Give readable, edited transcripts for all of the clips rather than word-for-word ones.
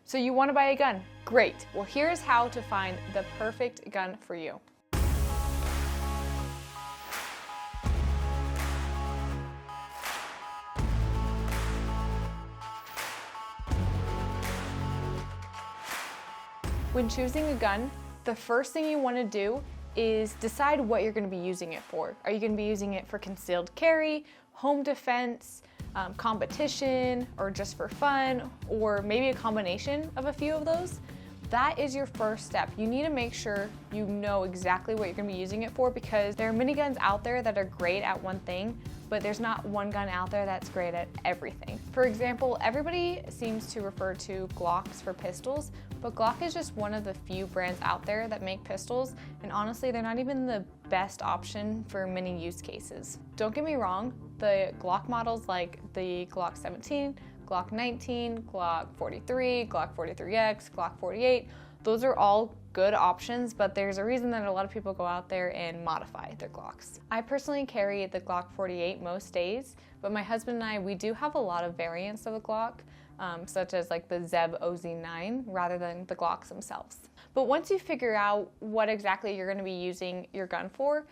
So you want to buy a gun? Great. Well, here's how to find the perfect gun for you. When choosing a gun, the first thing you want to do is decide what you're going to be using it for. Are you going to be using it for concealed carry, home defense, competition, or just for fun, or maybe a combination of a few of those? That is your first step. You need to make sure you know exactly what you're going to be using it for, because there are many guns out there that are great at one thing, but there's not one gun out there that's great at everything. For example, everybody seems to refer to Glocks for pistols, but Glock is just one of the few brands out there that make pistols, and honestly, they're not even the best option for many use cases. Don't get me wrong, the Glock models like the Glock 17, Glock 19, Glock 43, Glock 43X, Glock 48, those are all good options, but there's a reason that a lot of people go out there and modify their Glocks. I personally carry the Glock 48 most days, but my husband and I, we do have a lot of variants of the Glock, such as like the Zeb OZ9 rather than the Glocks themselves. But once you figure out what exactly you're going to be using your gun for,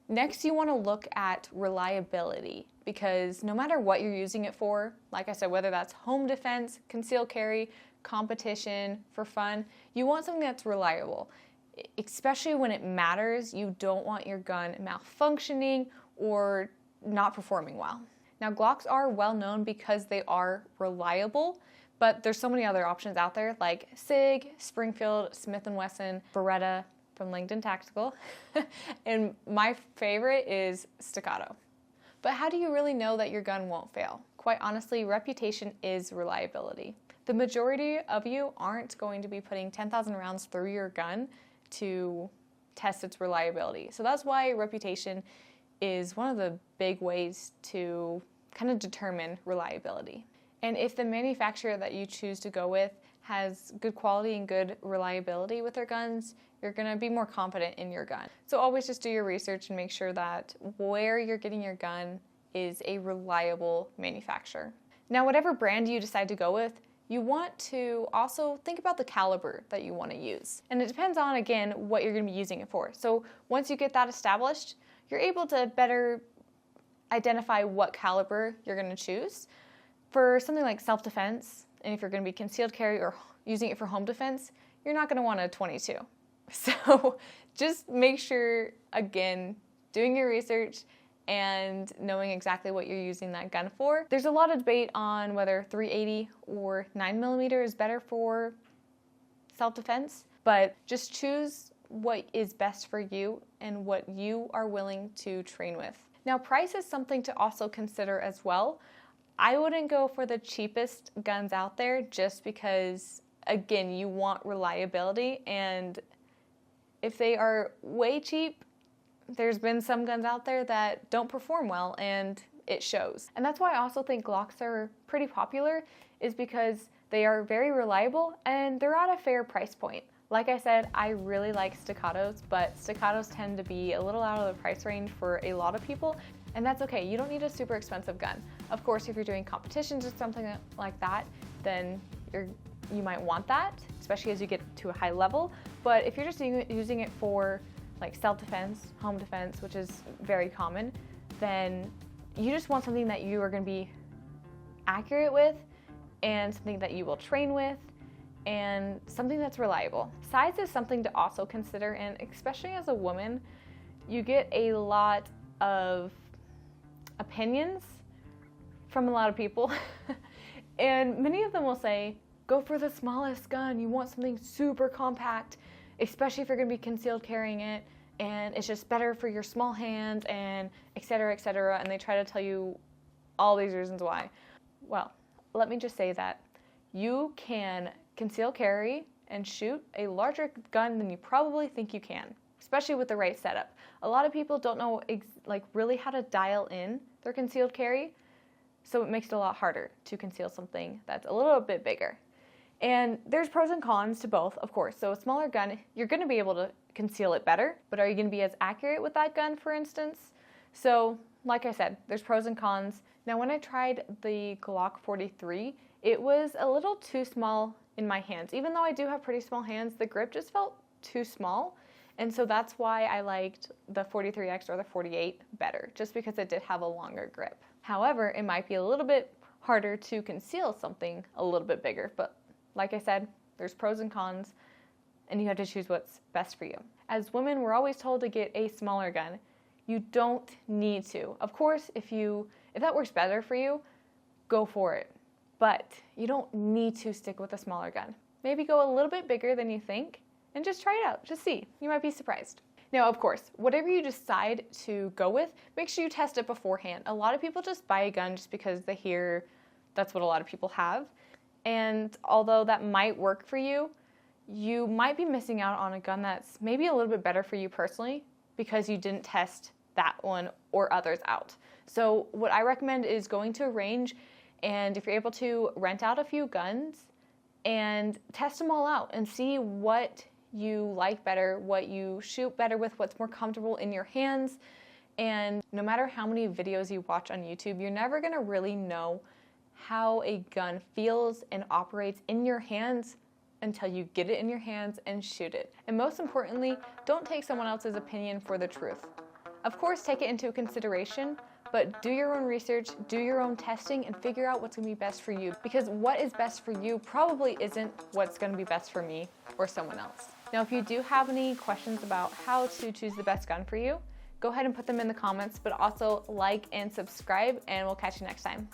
next you want to look at reliability, because no matter what you're using it for, like I said, whether that's home defense, concealed carry, competition, for fun, you want something that's reliable. Especially when it matters, you don't want your gun malfunctioning or not performing well. Now, Glocks are well known because they are reliable, but there's so many other options out there like SIG, Springfield, Smith & Wesson, Beretta from Langdon Tactical, and my favorite is Staccato. But how do you really know that your gun won't fail? Quite honestly, reputation is reliability. The majority of you aren't going to be putting 10,000 rounds through your gun to test its reliability. So that's why reputation is one of the big ways to kind of determine reliability. And if the manufacturer that you choose to go with has good quality and good reliability with their guns, you're going to be more confident in your gun. So always just do your research and make sure that where you're getting your gun is a reliable manufacturer. Now, whatever brand you decide to go with, you want to also think about the caliber that you want to use. And it depends on, again, what you're going to be using it for. So once you get that established, you're able to better identify what caliber you're going to choose. For something like self-defense, and if you're going to be concealed carry or using it for home defense, you're not going to want a 22. So just make sure, again, doing your research and knowing exactly what you're using that gun for. There's a lot of debate on whether 380 or 9mm is better for self-defense, but just choose what is best for you and what you are willing to train with. Now, price is something to also consider as well. I wouldn't go for the cheapest guns out there just because, again, you want reliability, and if they are way cheap, there's been some guns out there that don't perform well, and it shows. And that's why I also think Glocks are pretty popular, is because they are very reliable and they're at a fair price point. Like I said, I really like Staccatos, but Staccatos tend to be a little out of the price range for a lot of people, and that's okay. You don't need a super expensive gun. Of course, if you're doing competitions or something like that, then you might want that, especially as you get to a high level. But if you're just using it for like self-defense, home defense, which is very common, then you just want something that you are going to be accurate with, and something that you will train with, and something that's reliable. Size is something to also consider, and especially as a woman, you get a lot of opinions from a lot of people, and many of them will say, go for the smallest gun, you want something super compact, especially if you're going to be concealed carrying it, and it's just better for your small hands, and etc., etc., and they try to tell you all these reasons why. Well, let me just say that you can conceal carry and shoot a larger gun than you probably think you can, especially with the right setup. A lot of people don't know really how to dial in their concealed carry, so it makes it a lot harder to conceal something that's a little bit bigger. And there's pros and cons to both, of course. So a smaller gun, you're going to be able to conceal it better, but are you going to be as accurate with that gun, for instance? So, like I said, there's pros and cons. Now, when I tried the Glock 43, it was a little too small in my hands. Even though I do have pretty small hands, the grip just felt too small. And so that's why I liked the 43X or the 48 better, just because it did have a longer grip. However, it might be a little bit harder to conceal something a little bit bigger. But like I said, there's pros and cons, and you have to choose what's best for you. As women, we're always told to get a smaller gun. You don't need to. Of course, if that works better for you, go for it. But you don't need to stick with a smaller gun. Maybe go a little bit bigger than you think and just try it out. Just see. You might be surprised. Now, of course, whatever you decide to go with, make sure you test it beforehand. A lot of people just buy a gun just because they hear that's what a lot of people have. And although that might work for you, you might be missing out on a gun that's maybe a little bit better for you personally because you didn't test that one or others out. So what I recommend is going to a range, and if you're able to, rent out a few guns and test them all out and see what you like better, what you shoot better with, what's more comfortable in your hands. And no matter how many videos you watch on YouTube, you're never gonna really know how a gun feels and operates in your hands until you get it in your hands and shoot it. And most importantly, don't take someone else's opinion for the truth. Of course, take it into consideration, but do your own research, do your own testing, and figure out what's gonna be best for you. Because what is best for you probably isn't what's gonna be best for me or someone else. Now, if you do have any questions about how to choose the best gun for you, go ahead and put them in the comments, but also like and subscribe, and we'll catch you next time.